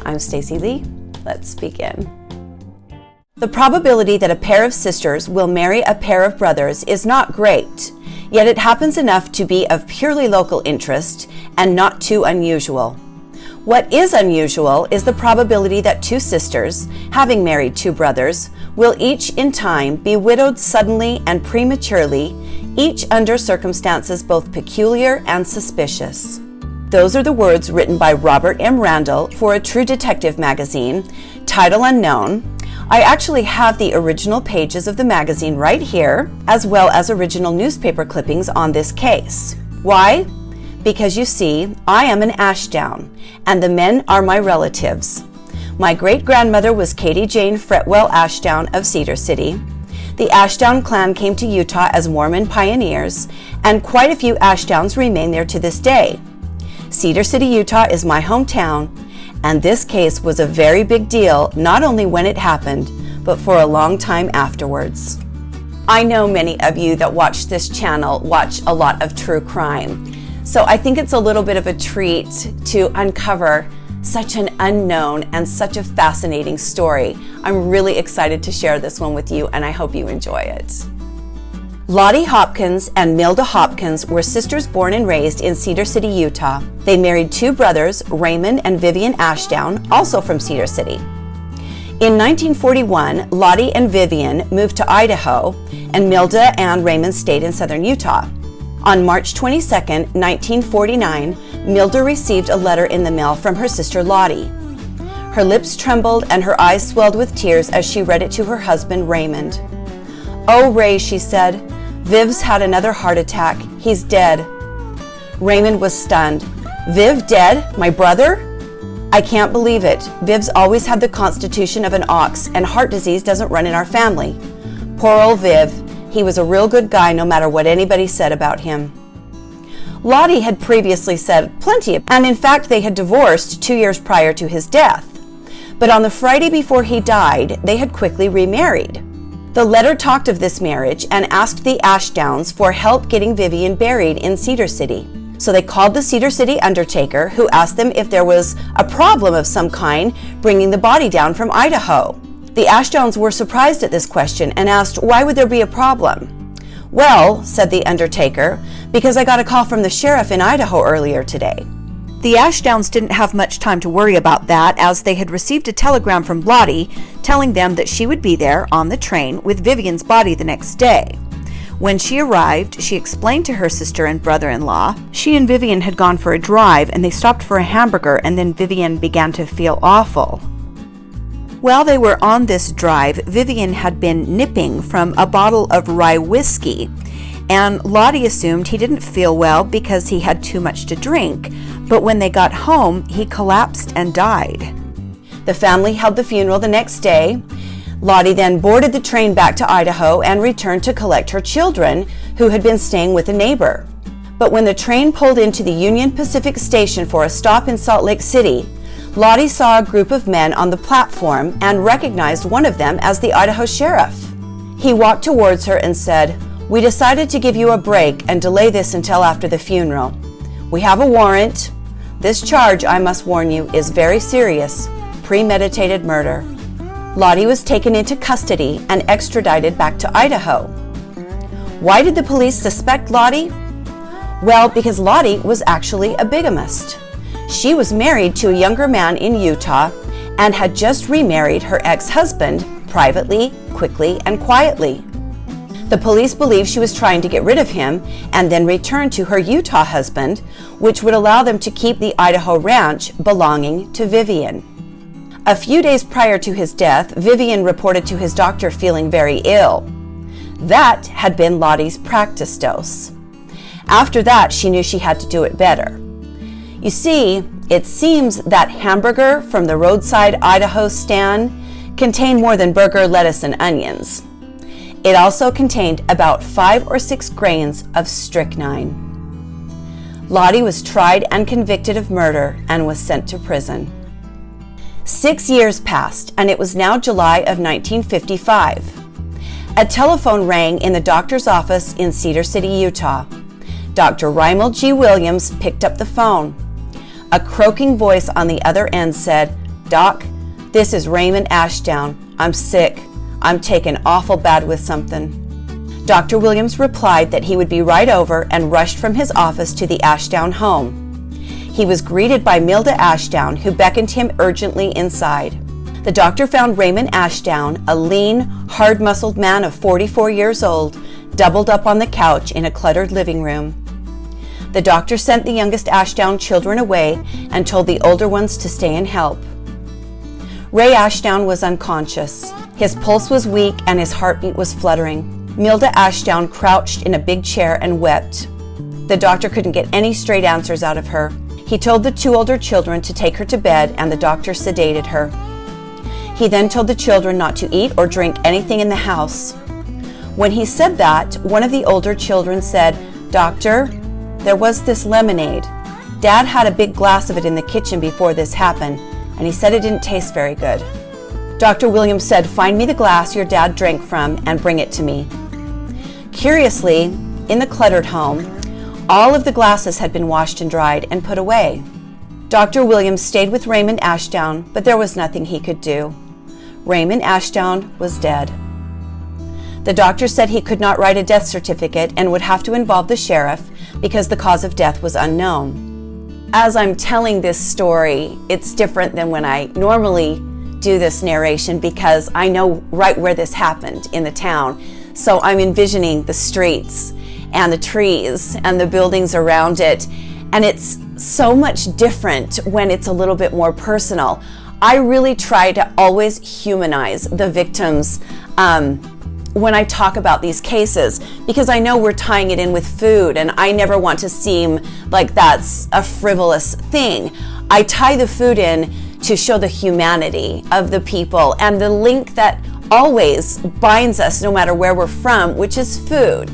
I'm Stacy Lee. Let's begin. The probability that a pair of sisters will marry a pair of brothers is not great, yet it happens enough to be of purely local interest and not too unusual. What is unusual is the probability that two sisters, having married two brothers, will each in time be widowed suddenly and prematurely, each under circumstances both peculiar and suspicious. Those are the words written by Robert M. Randall for a True Detective magazine, title unknown. I actually have the original pages of the magazine right here, as well as original newspaper clippings on this case. Why? Because you see, I am an Ashdown, and the men are my relatives. My great-grandmother was Katie Jane Fretwell Ashdown of Cedar City. The Ashdown clan came to Utah as Mormon pioneers, and quite a few Ashdowns remain there to this day. Cedar City, Utah is my hometown, and this case was a very big deal, not only when it happened, but for a long time afterwards. I know many of you that watch this channel watch a lot of true crime, so I think it's a little bit of a treat to uncover such an unknown and such a fascinating story. I'm really excited to share this one with you, and I hope you enjoy it. Lottie Hopkins and Milda Hopkins were sisters born and raised in Cedar City, Utah. They married two brothers, Raymond and Vivian Ashdown, also from Cedar City. In 1941, Lottie and Vivian moved to Idaho, and Milda and Raymond stayed in southern Utah. On March 22, 1949, Milda received a letter in the mail from her sister Lottie. Her lips trembled and her eyes swelled with tears as she read it to her husband, Raymond. "Oh, Ray," she said, "Viv's had another heart attack. He's dead." Raymond was stunned. "Viv dead? My brother? I can't believe it. Viv's always had the constitution of an ox, and heart disease doesn't run in our family. Poor old Viv. He was a real good guy no matter what anybody said about him." Lottie had previously said plenty, and in fact they had divorced 2 years prior to his death. But on the Friday before he died, they had quickly remarried. The letter talked of this marriage and asked the Ashdowns for help getting Vivian buried in Cedar City. So they called the Cedar City undertaker, who asked them if there was a problem of some kind bringing the body down from Idaho. The Ashdowns were surprised at this question and asked, "Why would there be a problem?" "Well," said the undertaker, "because I got a call from the sheriff in Idaho earlier today." The Ashdowns didn't have much time to worry about that, as they had received a telegram from Lottie telling them that she would be there on the train with Vivian's body the next day. When she arrived, she explained to her sister and brother-in-law she and Vivian had gone for a drive and they stopped for a hamburger, and then Vivian began to feel awful. While they were on this drive, Vivian had been nipping from a bottle of rye whiskey, and Lottie assumed he didn't feel well because he had too much to drink, but when they got home, he collapsed and died. The family held the funeral the next day. Lottie then boarded the train back to Idaho and returned to collect her children, who had been staying with a neighbor. But when the train pulled into the Union Pacific station for a stop in Salt Lake City, Lottie saw a group of men on the platform and recognized one of them as the Idaho sheriff. He walked towards her and said, "We decided to give you a break and delay this until after the funeral. We have a warrant. This charge, I must warn you, is very serious, premeditated murder." Lottie was taken into custody and extradited back to Idaho. Why did the police suspect Lottie? Well, because Lottie was actually a bigamist. She was married to a younger man in Utah and had just remarried her ex-husband privately, quickly, and quietly. The police believed she was trying to get rid of him and then return to her Utah husband, which would allow them to keep the Idaho ranch belonging to Vivian. A few days prior to his death, Vivian reported to his doctor feeling very ill. That had been Lottie's practice dose. After that, she knew she had to do it better. You see, it seems that hamburger from the Roadside Idaho stand contained more than burger, lettuce, and onions. It also contained about 5 or 6 grains of strychnine. Lottie was tried and convicted of murder and was sent to prison. 6 years passed, and it was now July of 1955. A telephone rang in the doctor's office in Cedar City, Utah. Dr. Rymel G. Williams picked up the phone. A croaking voice on the other end said, "Doc, this is Raymond Ashdown. I'm sick. I'm taken awful bad with something." Dr. Williams replied that he would be right over and rushed from his office to the Ashdown home. He was greeted by Milda Ashdown, who beckoned him urgently inside. The doctor found Raymond Ashdown, a lean, hard-muscled man of 44 years old, doubled up on the couch in a cluttered living room. The doctor sent the youngest Ashdown children away and told the older ones to stay and help. Ray Ashdown was unconscious. His pulse was weak and his heartbeat was fluttering. Milda Ashdown crouched in a big chair and wept. The doctor couldn't get any straight answers out of her. He told the two older children to take her to bed, and the doctor sedated her. He then told the children not to eat or drink anything in the house. When he said that, one of the older children said, "Doctor, there was this lemonade. Dad had a big glass of it in the kitchen before this happened, and he said it didn't taste very good." Dr. Williams said, "Find me the glass your dad drank from and bring it to me." Curiously, in the cluttered home, all of the glasses had been washed and dried and put away. Dr. Williams stayed with Raymond Ashdown, but there was nothing he could do. Raymond Ashdown was dead. The doctor said he could not write a death certificate and would have to involve the sheriff because the cause of death was unknown. As I'm telling this story, it's different than when I normally do this narration because I know right where this happened in the town. So I'm envisioning the streets and the trees and the buildings around it. And it's so much different when it's a little bit more personal. I really try to always humanize the victims when I talk about these cases, because I know we're tying it in with food and I never want to seem like that's a frivolous thing. I tie the food in to show the humanity of the people and the link that always binds us no matter where we're from, which is food.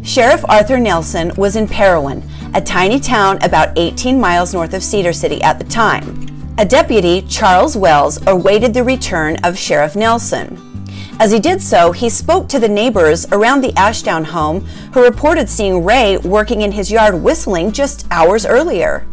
Sheriff Arthur Nelson was in Parowan, a tiny town about 18 miles north of Cedar City at the time. A deputy, Charles Wells, awaited the return of Sheriff Nelson. As he did so, he spoke to the neighbors around the Ashdown home who reported seeing Ray working in his yard whistling just hours earlier.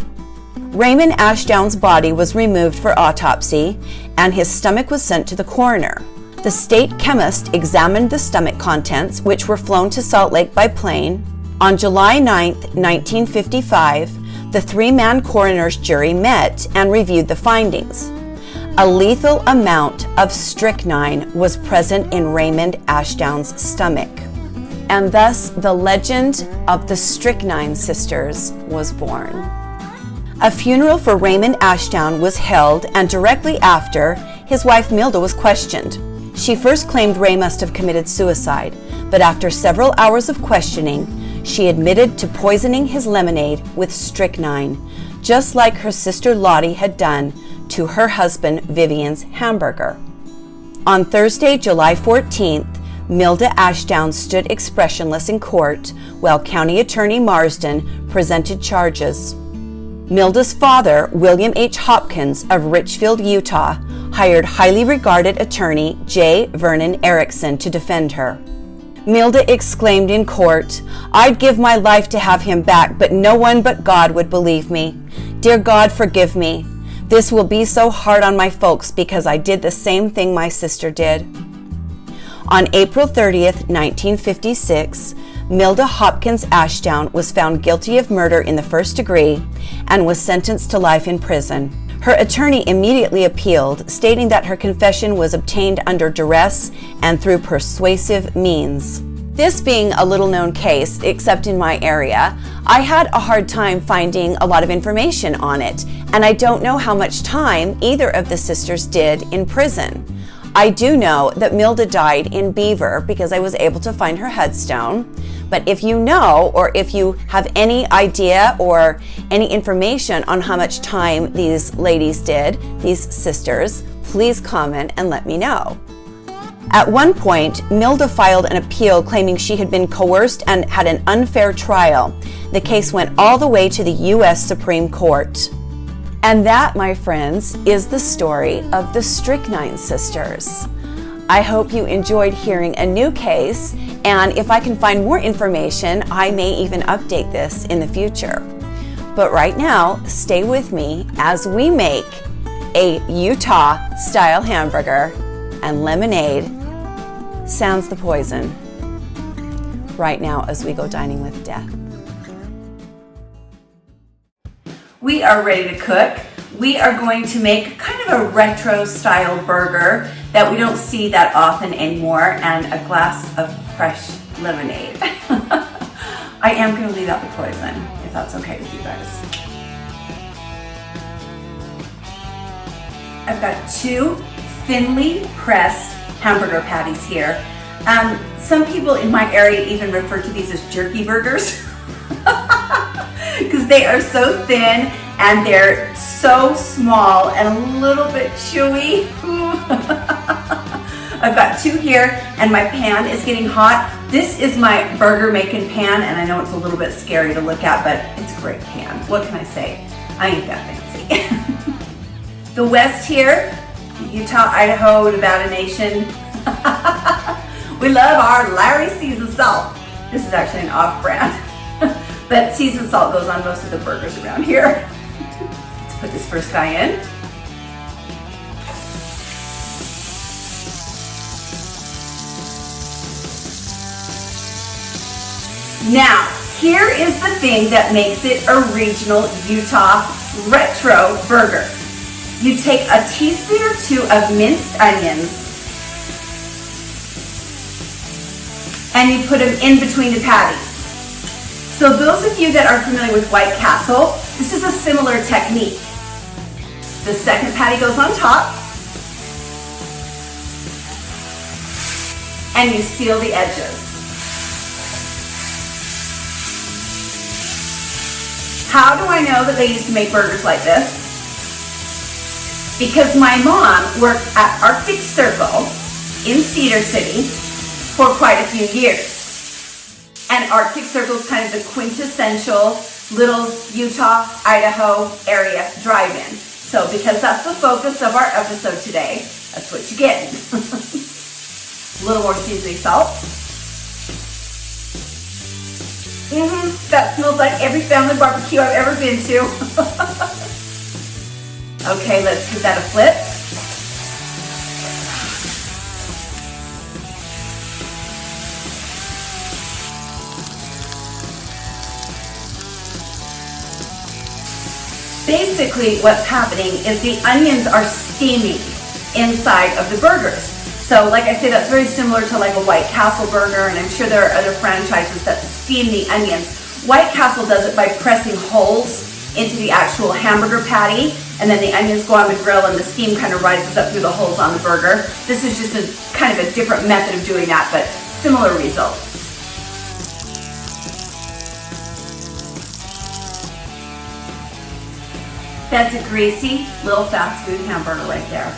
Raymond Ashdown's body was removed for autopsy and his stomach was sent to the coroner. The state chemist examined the stomach contents, which were flown to Salt Lake by plane. On July 9, 1955, the three-man coroner's jury met and reviewed the findings. A lethal amount of strychnine was present in Raymond Ashdown's stomach. And thus, the legend of the Strychnine Sisters was born. A funeral for Raymond Ashdown was held, and directly after, his wife Milda was questioned. She first claimed Ray must have committed suicide, but after several hours of questioning, she admitted to poisoning his lemonade with strychnine, just like her sister Lottie had done to her husband Vivian's hamburger. On Thursday, July 14th, Milda Ashdown stood expressionless in court while County Attorney Marsden presented charges. Milda's father, William H. Hopkins of Richfield, Utah, hired highly regarded attorney J. Vernon Erickson to defend her. Milda exclaimed in court, "I'd give my life to have him back, but no one but God would believe me. Dear God, forgive me. This will be so hard on my folks because I did the same thing my sister did." On April 30th, 1956, Milda Hopkins Ashdown was found guilty of murder in the first degree and was sentenced to life in prison. Her attorney immediately appealed, stating that her confession was obtained under duress and through persuasive means. This being a little-known case, except in my area, I had a hard time finding a lot of information on it, and I don't know how much time either of the sisters did in prison. I do know that Milda died in Beaver because I was able to find her headstone. But if you know, or if you have any idea or any information on how much time these ladies did, these sisters, please comment and let me know. At one point, Milda filed an appeal claiming she had been coerced and had an unfair trial. The case went all the way to the U.S. Supreme Court. And that, my friends, is the story of the Strychnine Sisters. I hope you enjoyed hearing a new case, and if I can find more information, I may even update this in the future. But right now, stay with me as we make a Utah-style hamburger, and lemonade sounds the poison right now as we go dining with death. We are ready to cook. We are going to make kind of a retro style burger that we don't see that often anymore, and a glass of fresh lemonade. I am going to leave out the poison, if that's okay with you guys. I've got 2 thinly pressed hamburger patties here. Some people in my area even refer to these as jerky burgers because they are so thin and they're so small and a little bit chewy. I've got 2 here, and my pan is getting hot. This is my burger making pan, and I know it's a little bit scary to look at, but it's a great pan. What can I say? I ain't that fancy. The West here, Utah, Idaho, Nevada Nation. We love our Larry seasoned salt. This is actually an off-brand, but seasoned salt goes on most of the burgers around here. Let's put this first guy in. Now, here is the thing that makes it a regional Utah retro burger. You take a teaspoon or 2 of minced onions and you put them in between the patties. So those of you that are familiar with White Castle, this is a similar technique. The second patty goes on top and you seal the edges. How do I know that they used to make burgers like this? Because my mom worked at Arctic Circle in Cedar City for quite a few years. And Arctic Circle is kind of the quintessential little Utah, Idaho area drive-in. So because that's the focus of our episode today, that's what you get. A little more seasoning salt. That smells like every family barbecue I've ever been to. Okay, let's give that a flip. Basically, what's happening is the onions are steaming inside of the burgers. So like I said, that's very similar to like a White Castle burger, and I'm sure there are other franchises that steam the onions. White Castle does it by pressing holes into the actual hamburger patty, and then the onions go on the grill and the steam kind of rises up through the holes on the burger. This is just a kind of a different method of doing that, but similar results. That's a greasy little fast food hamburger right there.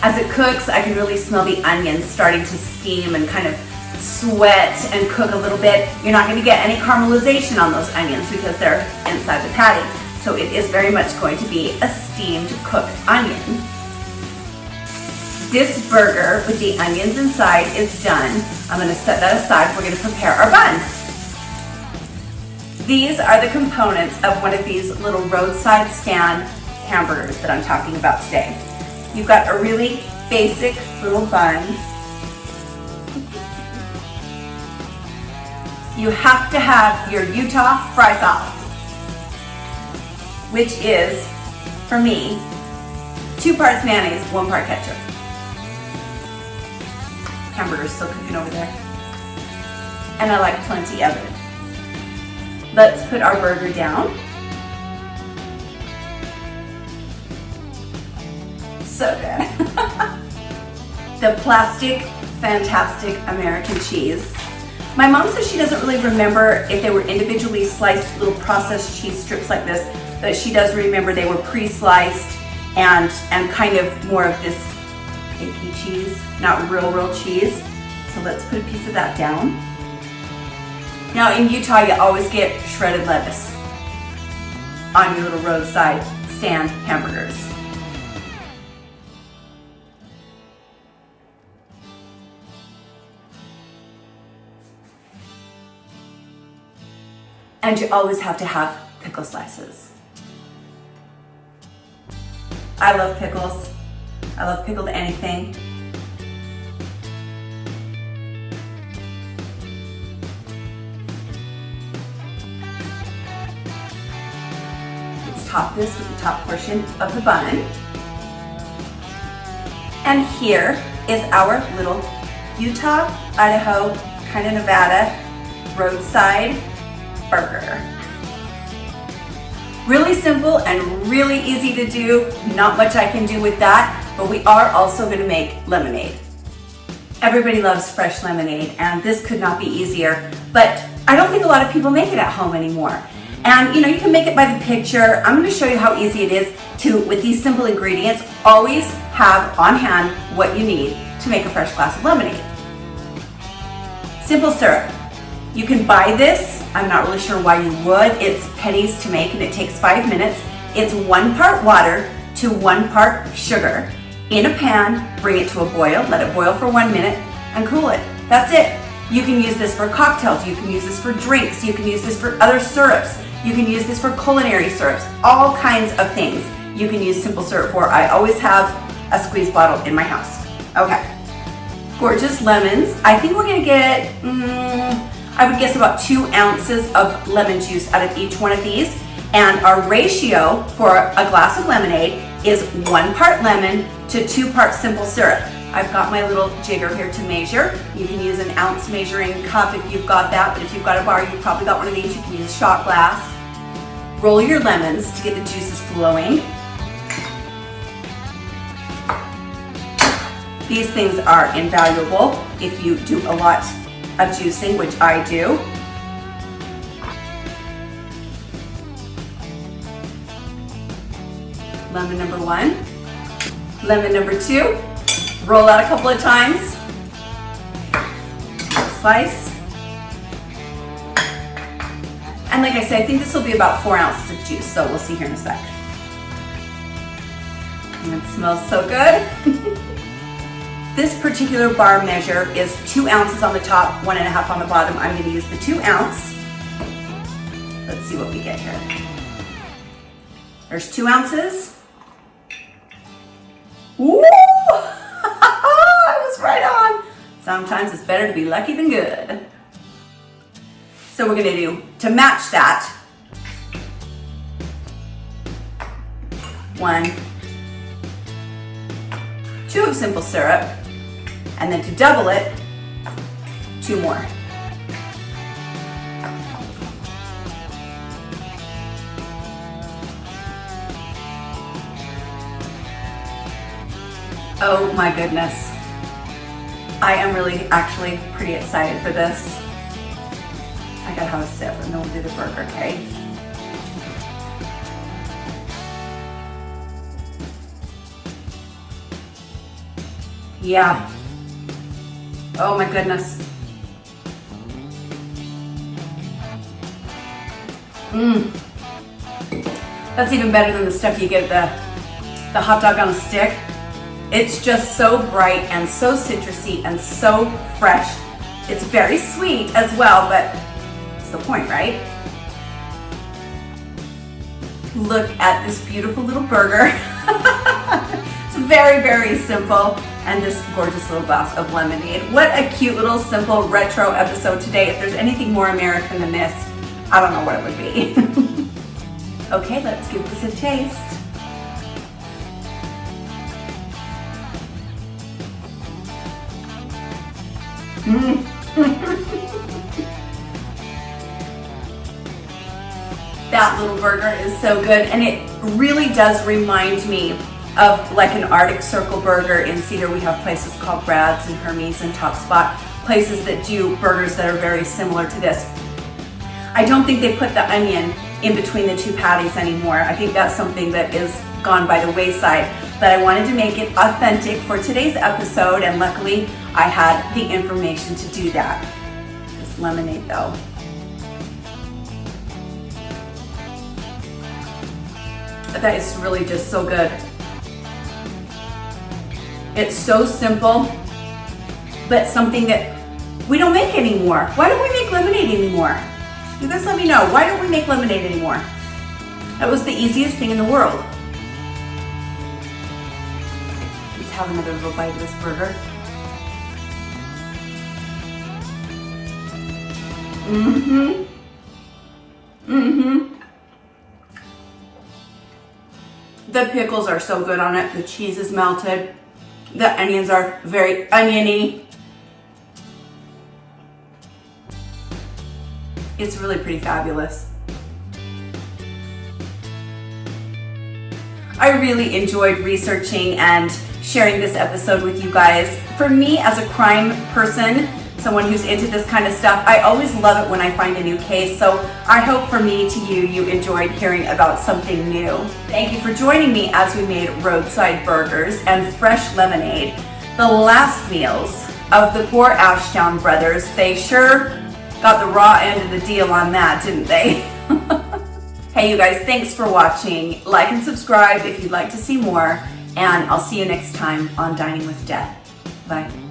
As it cooks, I can really smell the onions starting to steam and kind of sweat and cook a little bit. You're not going to get any caramelization on those onions because they're inside the patty. So it is very much going to be a steamed cooked onion. This burger with the onions inside is done. I'm going to set that aside. We're going to prepare our bun. These are the components of one of these little roadside stand hamburgers that I'm talking about today. You've got a really basic little bun. You have to have your Utah fry sauce, which is, for me, 2 parts mayonnaise, 1 part ketchup. Hamburger's still cooking over there. And I like plenty of it. Let's put our burger down. So good. The plastic, fantastic American cheese. My mom says she doesn't really remember if they were individually sliced little processed cheese strips like this, but she does remember they were pre-sliced and kind of more of this cakey cheese, not real cheese. So let's put a piece of that down. Now in Utah, you always get shredded lettuce on your little roadside stand hamburgers. And you always have to have pickle slices. I love pickles. I love pickled anything. Let's top this with the top portion of the bun. And here is our little Utah, Idaho, kind of Nevada roadside burger. Really simple and really easy to do. Not much I can do with that, but we are also going to make lemonade. Everybody loves fresh lemonade, and this could not be easier, but I don't think a lot of people make it at home anymore. And you can make it by the picture. I'm going to show you how easy it is to, with these simple ingredients, always have on hand what you need to make a fresh glass of lemonade. Simple syrup. You can buy this. I'm not really sure why you would. It's pennies to make and it takes 5 minutes. It's 1 part water to 1 part sugar. In a pan, bring it to a boil, let it boil for 1 minute and cool it. That's it. You can use this for cocktails, you can use this for drinks, you can use this for other syrups, you can use this for culinary syrups, all kinds of things you can use simple syrup for. I always have a squeeze bottle in my house. Okay. Gorgeous lemons. I think we're gonna get, I would guess about 2 ounces of lemon juice out of each one of these. And our ratio for a glass of lemonade is 1 part lemon to 2 parts simple syrup. I've got my little jigger here to measure. You can use an ounce measuring cup if you've got that, but if you've got a bar, you've probably got one of these. You can use a shot glass. Roll your lemons to get the juices flowing. These things are invaluable if you do a lot of juicing, which I do. Lemon number 1, lemon number 2, roll out a couple of times, slice. And like I said, I think this will be about 4 ounces of juice, so we'll see here in a sec. And it smells so good. This particular bar measure is 2 ounces on the top, 1.5 on the bottom. I'm gonna use the 2 ounce. Let's see what we get here. There's 2 ounces. Ooh, I was right on. Sometimes it's better to be lucky than good. So we're gonna do, to match that, 1, 2 of simple syrup, and then to double it, 2 more. Oh my goodness. I am really actually pretty excited for this. I gotta have a sip and then we'll do the burger, okay? Yeah. Oh my goodness. That's even better than the stuff you get at the hot dog on a stick. It's just so bright and so citrusy and so fresh. It's very sweet as well, but it's the point, right? Look at this beautiful little burger. It's very, very simple. And this gorgeous little glass of lemonade. What a cute little simple retro episode today. If there's anything more American than this, I don't know what it would be. Okay, let's give this a taste. That little burger is so good, and it really does remind me of like an Arctic Circle burger. In Cedar we have places called Brad's and Hermes and Top Spot, places that do burgers that are very similar to this. I don't think they put the onion in between the 2 patties anymore. I think that's something that is gone by the wayside, but I wanted to make it authentic for today's episode, and luckily I had the information to do that. This lemonade though. That is really just so good. It's so simple, but something that we don't make anymore. Why don't we make lemonade anymore? You guys let me know, why don't we make lemonade anymore? That was the easiest thing in the world. Let's have another little bite of this burger. The pickles are so good on it. The cheese is melted. The onions are very oniony. It's really pretty fabulous. I really enjoyed researching and sharing this episode with you guys. For me, as a crime person, someone who's into this kind of stuff, I always love it when I find a new case. So I hope for me to you enjoyed hearing about something new. Thank you for joining me as we made roadside burgers and fresh lemonade. The last meals of the poor Ashdown brothers. They sure got the raw end of the deal on that, didn't they? Hey, you guys, thanks for watching. Like and subscribe if you'd like to see more, and I'll see you next time on Dining with Death. Bye.